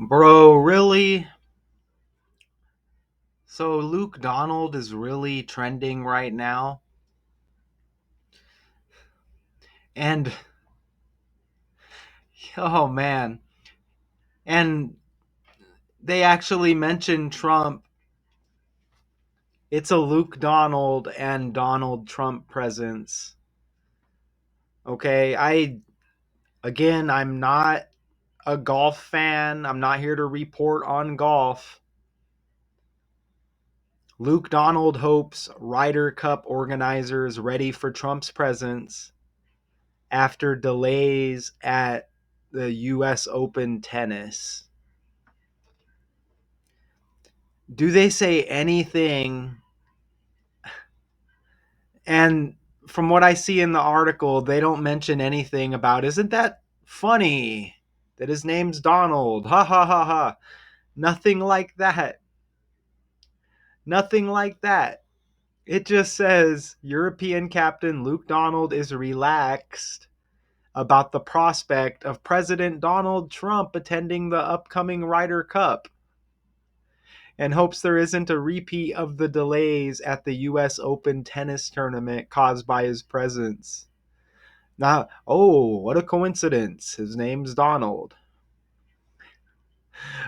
Bro, really? So Luke Donald is really trending right now? And oh man. And they actually mentioned Trump. It's a Luke Donald and Donald Trump presence. Okay, I'm not a golf fan. I'm not here to report on golf. Luke Donald hopes Ryder Cup organizers ready for Trump's presence after delays at the US Open tennis. Do they say anything? And from what I see in the article, they don't mention anything about, isn't that funny that his name's Donald? Ha ha ha ha. Nothing like that. Nothing like that. It just says European captain Luke Donald is relaxed about the prospect of President Donald Trump attending the upcoming Ryder Cup and hopes there isn't a repeat of the delays at the US Open tennis tournament caused by his presence. Now, oh, what a coincidence. His name's Donald.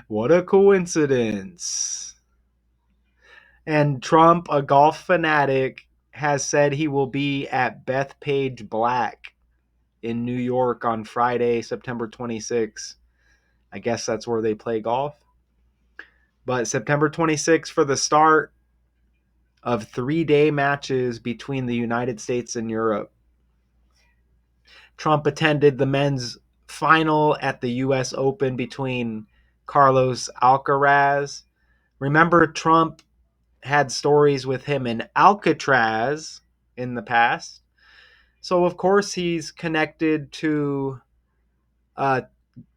What a coincidence. And Trump, a golf fanatic, has said he will be at Bethpage Black in New York on Friday, September 26th. I guess that's where they play golf. But September 26th for the start of 3-day matches between the United States and Europe. Trump attended the men's final at the US Open between Carlos Alcaraz. Remember, Trump had stories with him in Alcatraz in the past. So, of course, he's connected to a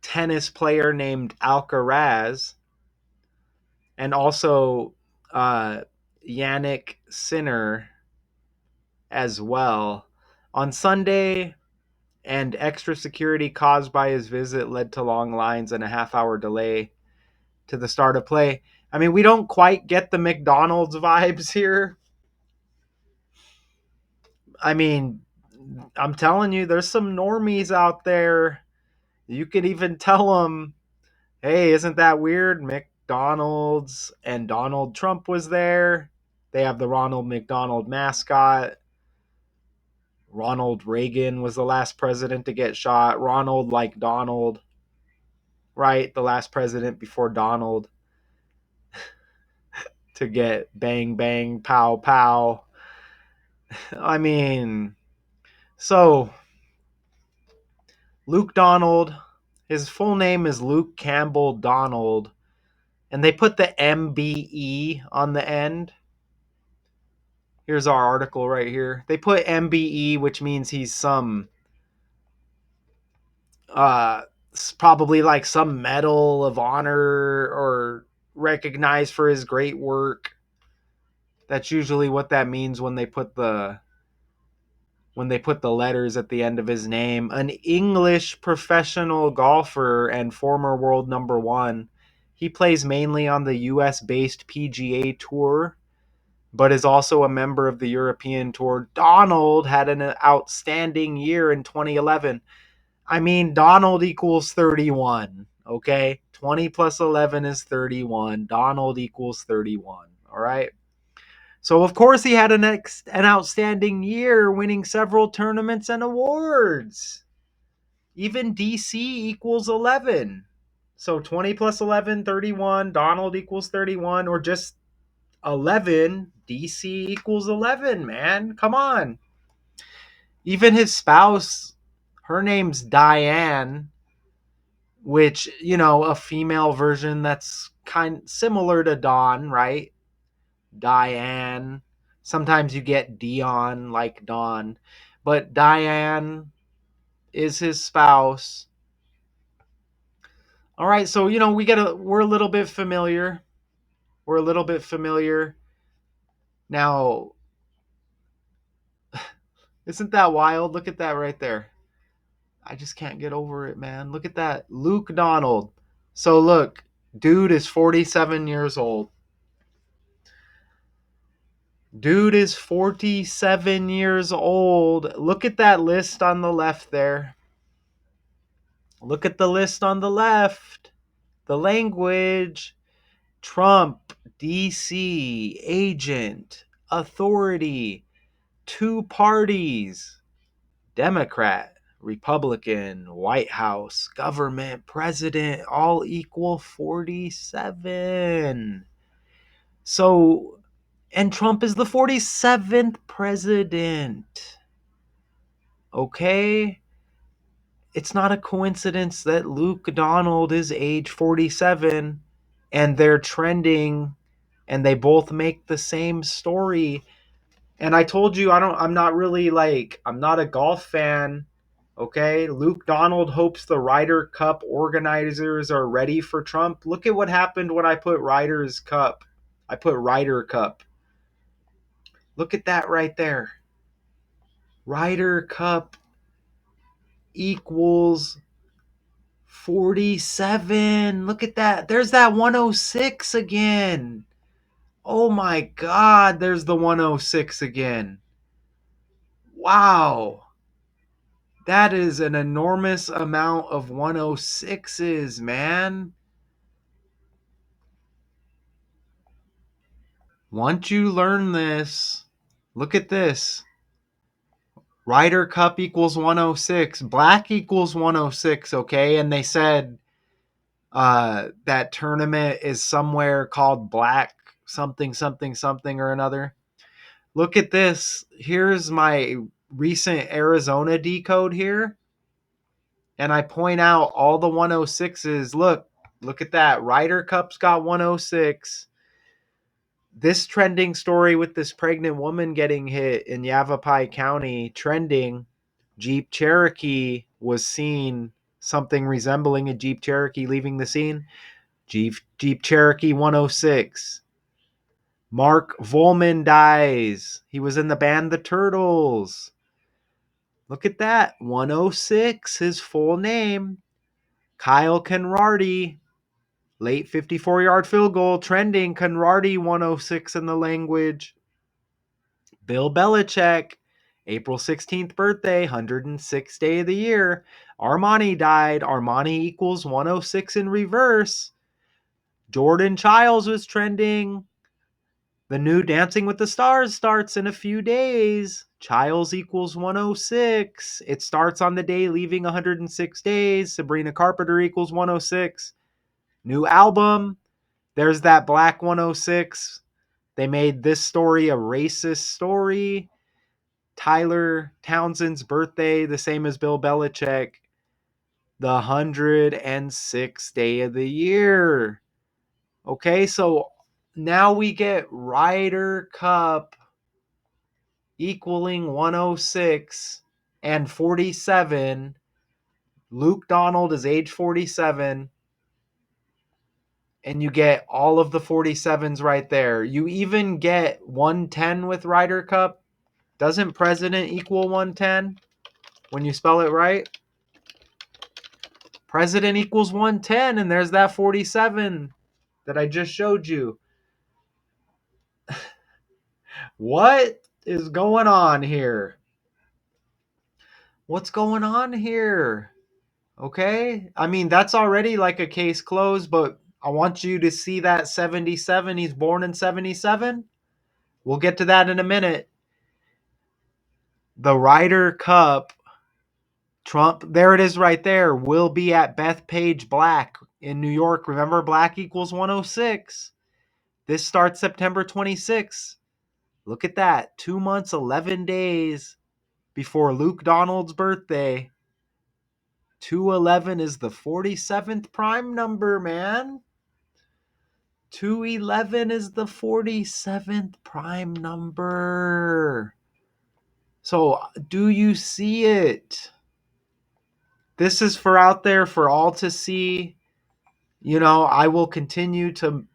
tennis player named Alcaraz and also Yannick Sinner as well. On Sunday, and extra security caused by his visit led to long lines and a half-hour delay to the start of play. I mean, we don't quite get the McDonald's vibes here. I mean, I'm telling you, there's some normies out there. You could even tell them, hey, isn't that weird? McDonald's and Donald Trump was there. They have the Ronald McDonald mascot. Ronald Reagan was the last president to get shot. Ronald, like Donald, right? The last president before Donald to get bang, bang, pow, pow. I mean, so Luke Donald, his full name is Luke Campbell Donald, and they put the MBE on the end. Here's our article right here. They put MBE, which means he's some uh probably like some medal of honor or recognized for his great work. That's usually what that means when they put the letters at the end of his name. An English professional golfer and former world number one. He plays mainly on the US based PGA Tour, but is also a member of the European Tour. Donald had an outstanding year in 2011. I mean, Donald equals 31, okay? 20 plus 11 is 31. Donald equals 31, all right? So, of course, he had an outstanding year, winning several tournaments and awards. Even DC equals 11. So, 20 plus 11, 31. Donald equals 31, or just 11. DC equals 11, man. Come on. Even his spouse, her name's Diane, which, you know, a female version that's kind similar to Dawn, right? Diane. Sometimes you get Dion like Dawn, but Diane is his spouse. All right, so you know we're a little bit familiar. We're a little bit familiar. Now, isn't that wild? Look at that right there. I just can't get over it, man. Look at that. Luke Donald. So look, dude is 47 years old. Dude is 47 years old. Look at that list on the left there. Look at the list on the left. The language: Trump, DC, agent, authority, two parties, Democrat, Republican, White House, government, president, all equal 47. So, and Trump is the 47th president. Okay? It's not a coincidence that Luke Donald is age 47 and they're trending and they both make the same story. And I told you I'm not really I'm not a golf fan. Okay? Luke Donald hopes the Ryder Cup organizers are ready for Trump. Look at what happened when I put Ryder's Cup. I put Ryder Cup. Look at that right there. Ryder Cup equals 47. Look at that. There's that 106 again. Oh my God, there's the 106 again. Wow. That is an enormous amount of 106s, man. Once you learn this, look at this. Ryder Cup equals 106. Black equals 106, okay? And they said that tournament is somewhere called Black something, something, something or another. Look at this. Here's my recent Arizona decode here. And I point out all the 106s. Look at that. Ryder Cup's got 106. This trending story with this pregnant woman getting hit in Yavapai County, trending. Jeep Cherokee was seen, something resembling a Jeep Cherokee leaving the scene. Jeep Cherokee 106. Mark Volman dies. He was in the band The Turtles. Look at that. 106, his full name. Kyle Conradi, late 54-yard field goal, trending. Conradi 106 in the language. Bill Belichick, April 16th birthday, 106th day of the year. Armani died. Armani equals 106 in reverse. Jordan Childs was trending. The new Dancing with the Stars starts in a few days. Childs equals 106. It starts on the day leaving 106 days. Sabrina Carpenter equals 106. New album. There's that Black 106. They made this story a racist story. Tyler Townsend's birthday, the same as Bill Belichick. The 106th day of the year. Okay, so now we get Ryder Cup equaling 106 and 47. Luke Donald is age 47. And you get all of the 47s right there. You even get 110 with Ryder Cup. Doesn't president equal 110 when you spell it right? President equals 110, and there's that 47 that I just showed you. What is going on here? What's going on here? Okay? I mean, that's already like a case closed, but I want you to see that 77. He's born in 77. We'll get to that in a minute. The Ryder Cup, Trump, there it is right there, will be at Bethpage Black in New York. Remember, Black equals 106. This starts September 26th. Look at that. 2 months, 11 days before Luke Donald's birthday. 211 is the 47th prime number, man. 211 is the 47th prime number. So, do you see it? This is for out there for all to see. You know, I will continue to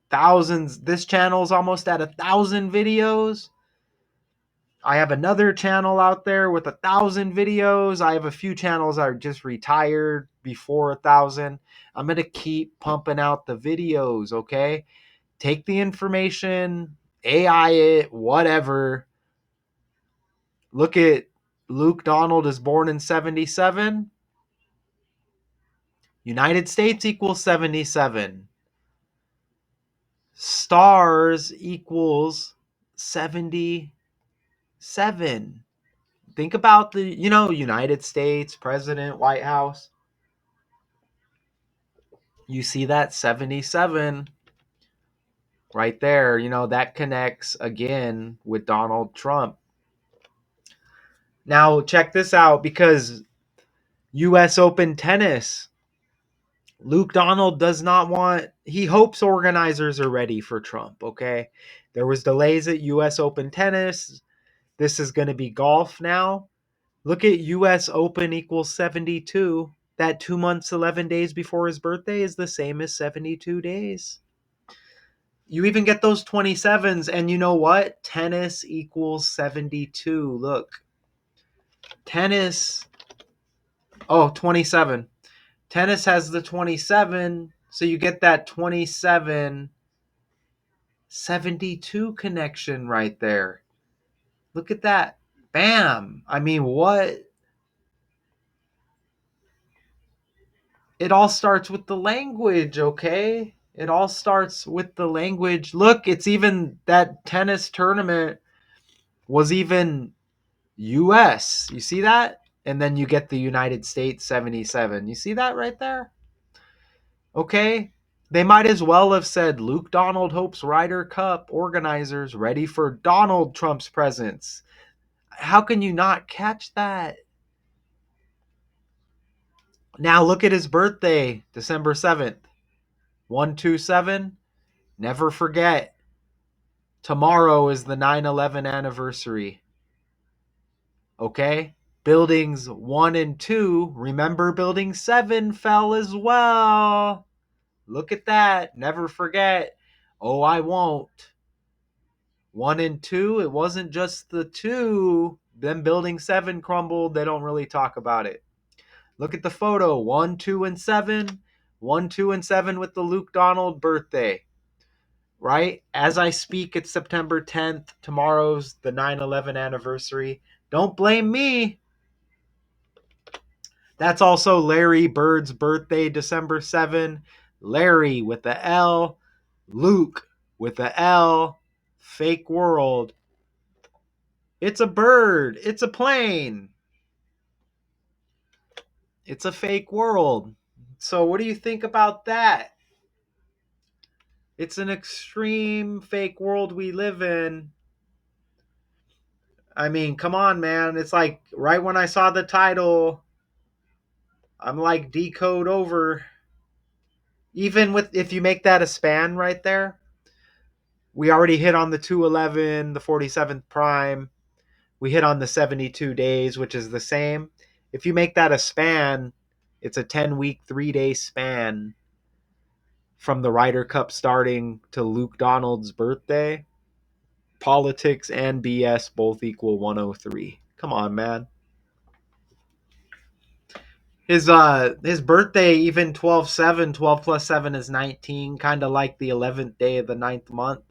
thousands. This channel is almost at 1,000 videos. I have another channel out there with 1,000 videos. I have a few channels that are just retired before 1,000. I'm going to keep pumping out the videos, okay? Take the information, AI it, whatever. Look at Luke Donald is born in 77. United States equals 77. Stars equals 77. Think about the, United States, President, White House. You see that 77 right there. That connects again with Donald Trump. Now, check this out, because US Open tennis, Luke Donald does not want, he hopes organizers are ready for Trump, okay? There was delays at US Open tennis. This is going to be golf now. Look at US Open equals 72. That 2 months, 11 days before his birthday is the same as 72 days. You even get those 27s, and you know what? Tennis equals 72. Look. Tennis, 27. Tennis has the 27, so you get that 27 72 connection right there. Look at that. Bam. I mean, what? It all starts with the language, okay? It all starts with the language. Look, it's even that tennis tournament was even US. You see that? And then you get the United States 77. You see that right there? Okay. They might as well have said Luke Donald hopes Ryder Cup organizers ready for Donald Trump's presence. How can you not catch that? Now look at his birthday, December 7th. 127. Never forget. Tomorrow is the 9/11 anniversary. Okay? Buildings 1 and 2. Remember, building 7 fell as well. Look at that. Never forget. Oh, I won't. 1 and 2, it wasn't just the 2. Then building 7 crumbled. They don't really talk about it. Look at the photo. 1, 2, and 7. 1, 2, and 7 with the Luke Donald birthday. Right? As I speak, it's September 10th. Tomorrow's the 9/11 anniversary. Don't blame me. That's also Larry Bird's birthday, December 7. Larry with the L. Luke with the L. Fake world. It's a bird. It's a plane. It's a fake world. So what do you think about that? It's an extreme fake world we live in. I mean, come on, man. It's like right when I saw the title, I'm like decode over. Even with, if you make that a span right there, we already hit on the 211, the 47th prime. We hit on the 72 days, which is the same. If you make that a span, it's a 10-week, 3-day span from the Ryder Cup starting to Luke Donald's birthday. Politics and BS both equal 103. Come on, man. His birthday, even 12/7, 12 plus 7 is 19, kind of like the 11th day of the 9th month.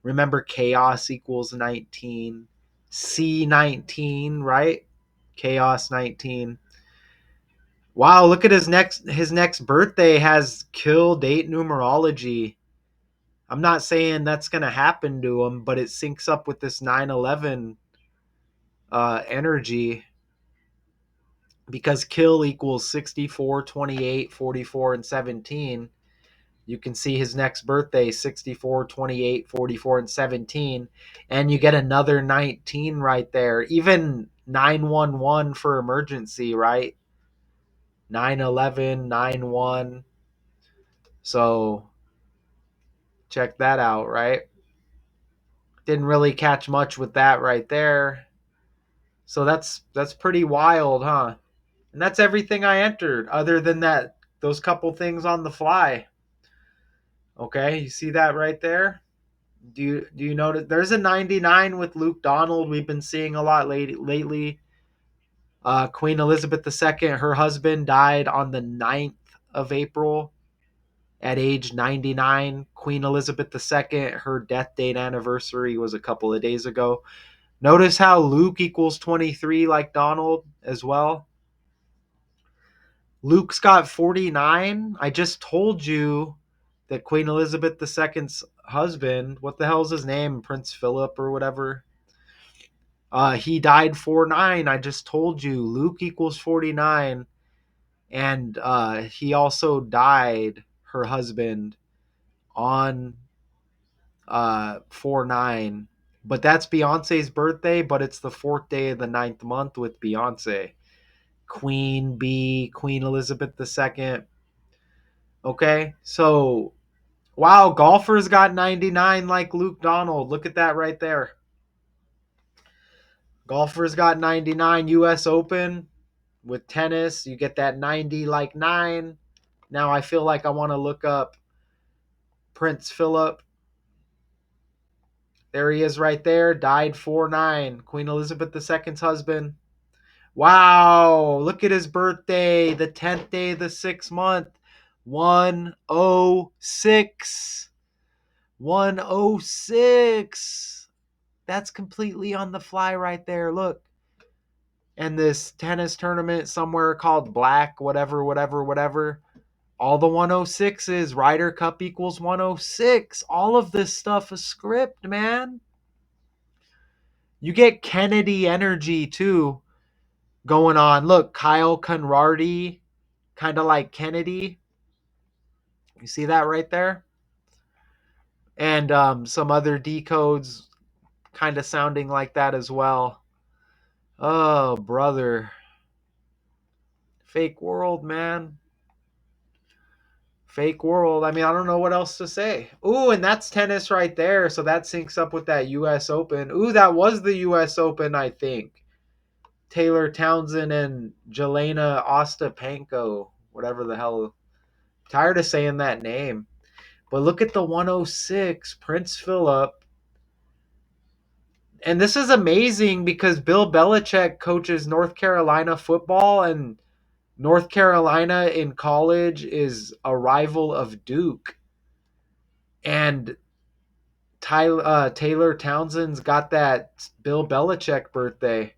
Remember, chaos equals 19. C19, right? Chaos 19. Wow, look at his next birthday has kill date numerology. I'm not saying that's going to happen to him, but it syncs up with this 9/11 energy, because kill equals 64, 28, 44, and 17. You can see his next birthday, 64, 28, 44, and 17. And you get another 19 right there. Even 911 for emergency, right? 9/11, 9/1. So check that out, right? Didn't really catch much with that right there. So that's pretty wild, huh? And that's everything I entered, other than that, those couple things on the fly. Okay, you see that right there? Do you notice there's a 99 with Luke Donald we've been seeing a lot lately. Queen Elizabeth II, her husband died on the 9th of April at age 99. Queen Elizabeth II, her death date anniversary was a couple of days ago. Notice how Luke equals 23 like Donald as well. Luke's got 49. I just told you that Queen Elizabeth II's husband, what the hell's his name? Prince Philip or whatever. He died 4'9". I just told you Luke equals 49. And he also died, her husband, on 4'9". But that's Beyonce's birthday, but it's the 4th day of the 9th month with Beyonce. Queen Bee, Queen Elizabeth II. Okay, so wow, golfers got 99 like Luke Donald. Look at that right there. Golfers got 99. US Open with tennis. You get that 90 like 9. Now I feel like I want to look up Prince Philip. There he is right there. Died 4'9". Queen Elizabeth II's husband. Wow, look at his birthday. The 10th day of the 6th month. 106. 106. That's completely on the fly right there. Look. And this tennis tournament somewhere called Black, whatever. All the 106s. Ryder Cup equals 106. All of this stuff is script, man. You get Kennedy energy too going on. Look, Kyle Conradi, kind of like Kennedy. You see that right there? And some other decodes kind of sounding like that as well. Oh, brother. Fake world, man. Fake world. I mean, I don't know what else to say. Ooh, and that's tennis right there. So that syncs up with that US Open. Ooh, that was the US Open, I think. Taylor Townsend and Jelena Ostapenko. Whatever the hell. Tired of saying that name. But look at the 106, Prince Philip. And this is amazing because Bill Belichick coaches North Carolina football, and North Carolina in college is a rival of Duke. And Taylor Townsend's got that Bill Belichick birthday,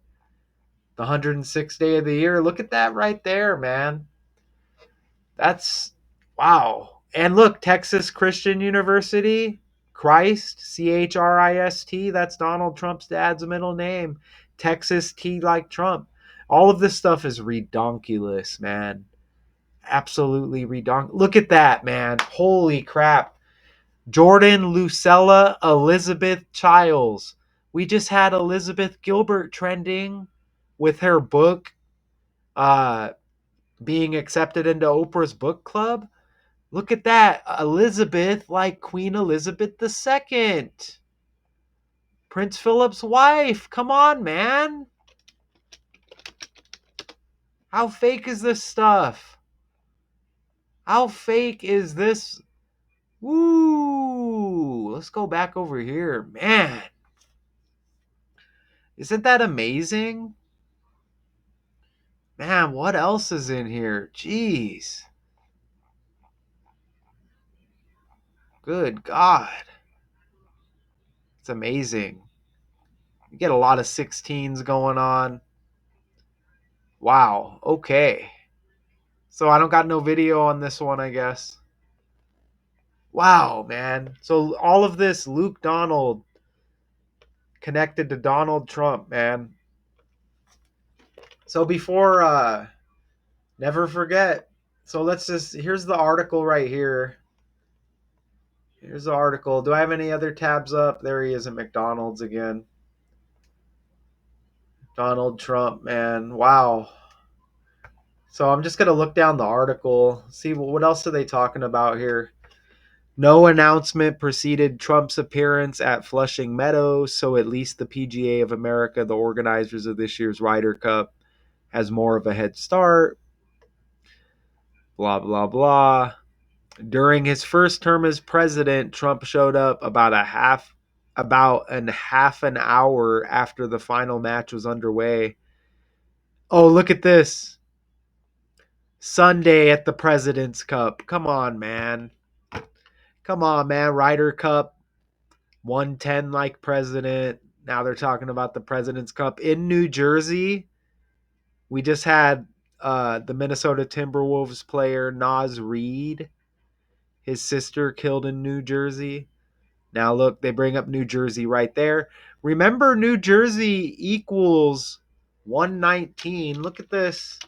the 106th day of the year. Look at that right there, man. That's wow. And look, Texas Christian University, Christ, Christ. That's Donald Trump's dad's middle name. Texas T like Trump. All of this stuff is redonkulous, man. Absolutely redonkulous. Look at that, man. Holy crap. Jordan Lucella, Elizabeth Childs. We just had Elizabeth Gilbert trending with her book being accepted into Oprah's book club. Look at that. Elizabeth like Queen Elizabeth II. Prince Philip's wife. Come on, man. How fake is this stuff? How fake is this? Woo! Let's go back over here. Man. Isn't that amazing? Man, what else is in here? Jeez. Good God. It's amazing. You get a lot of 16s going on. Wow. Okay. So I don't got no video on this one, I guess. Wow, man. So all of this Luke Donald connected to Donald Trump, man. So before never forget. So here's the article right here. Here's the article. Do I have any other tabs up? There he is at McDonald's again. Donald Trump, man. Wow. So I'm just going to look down the article, see what else are they talking about here. No announcement preceded Trump's appearance at Flushing Meadows, so at least the PGA of America, the organizers of this year's Ryder Cup, has more of a head start. Blah, blah, blah. During his first term as president, Trump showed up about a half about an half an hour after the final match was underway. Oh, look at this. Sunday at the President's Cup. Come on, man. Come on, man. Ryder Cup, 110 like president. Now they're talking about the President's Cup in New Jersey. We just had the Minnesota Timberwolves player Naz Reid, his sister, killed in New Jersey. Now look, they bring up New Jersey right there. Remember, New Jersey equals 119. Look at this.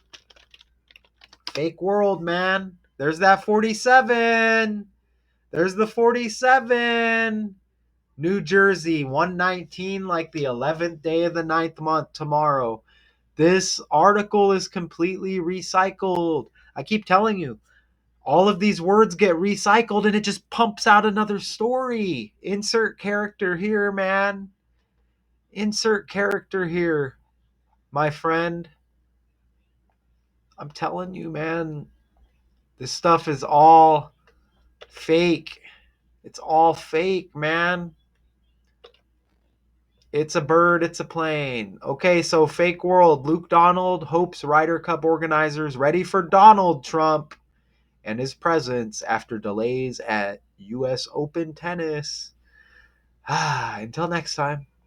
Fake world, man. There's that 47. There's the 47. New Jersey, 119, like the 11th day of the 9th month tomorrow. This article is completely recycled. I keep telling you, all of these words get recycled and it just pumps out another story. Insert character here, man. Insert character here, my friend. I'm telling you, man, this stuff is all fake. It's all fake, man. It's a bird, it's a plane. Okay, so fake world. Luke Donald hopes Ryder Cup organizers ready for Donald Trump and his presence after delays at U.S. Open tennis. Until next time.